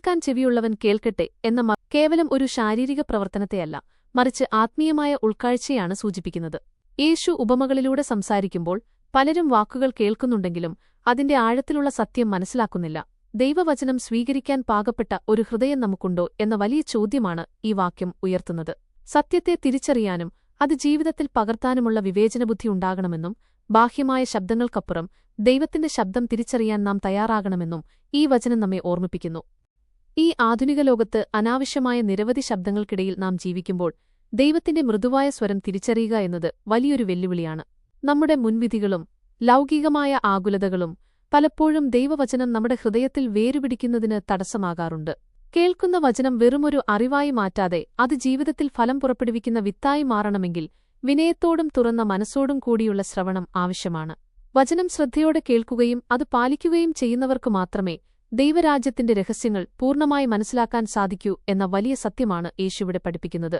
കേൾക്കാൻ ചെവിയുള്ളവൻ കേൾക്കട്ടെ എന്ന കേവലം ഒരു ശാരീരിക പ്രവർത്തനത്തെയല്ല, മറിച്ച് ആത്മീയമായ ഉൾക്കാഴ്ചയാണ് സൂചിപ്പിക്കുന്നത്. യേശു ഉപമകളിലൂടെ സംസാരിക്കുമ്പോൾ പലരും വാക്കുകൾ കേൾക്കുന്നുണ്ടെങ്കിലും അതിന്റെ ആഴത്തിലുള്ള സത്യം മനസ്സിലാക്കുന്നില്ല. ദൈവവചനം സ്വീകരിക്കാൻ പാകപ്പെട്ട ഒരു ഹൃദയം നമുക്കുണ്ടോ എന്ന വലിയ ചോദ്യമാണ് ഈ വാക്യം ഉയർത്തുന്നത്. സത്യത്തെ തിരിച്ചറിയാനും അത് ജീവിതത്തിൽ പകർത്താനുമുള്ള വിവേചനബുദ്ധി ഉണ്ടാകണമെന്നും ബാഹ്യമായ ശബ്ദങ്ങൾക്കപ്പുറം ദൈവത്തിന്റെ ശബ്ദം തിരിച്ചറിയാൻ നാം തയ്യാറാകണമെന്നും ഈ വചനം നമ്മെ ഓർമ്മിപ്പിക്കുന്നു. ഈ ആധുനിക ലോകത്ത് അനാവശ്യമായ നിരവധി ശബ്ദങ്ങൾക്കിടയിൽ നാം ജീവിക്കുമ്പോൾ ദൈവത്തിന്റെ മൃദുവായ സ്വരം തിരിച്ചറിയുക എന്നത് വലിയൊരു വെല്ലുവിളിയാണ്. നമ്മുടെ മുൻവിധികളും ലൗകികമായ ആകുലതകളും പലപ്പോഴും ദൈവവചനം നമ്മുടെ ഹൃദയത്തിൽ വേരുപിടിക്കുന്നതിന് തടസ്സമാകാറുണ്ട്. കേൾക്കുന്ന വചനം വെറുമൊരു അറിവായി മാറ്റാതെ അത് ജീവിതത്തിൽ ഫലം പുറപ്പെടുവിക്കുന്ന വിത്തായി മാറണമെങ്കിൽ വിനയത്തോടും തുറന്ന മനസ്സോടും കൂടിയുള്ള ശ്രവണം ആവശ്യമാണ്. വചനം ശ്രദ്ധയോടെ കേൾക്കുകയും അത് പാലിക്കുകയും ചെയ്യുന്നവർക്കു മാത്രമേ ദൈവരാജ്യത്തിന്റെ രഹസ്യങ്ങൾ പൂർണ്ണമായി മനസ്സിലാക്കാൻ സാധിക്കൂ എന്ന വലിയ സത്യമാണ് യേശുവിടെ പഠിപ്പിക്കുന്നത്.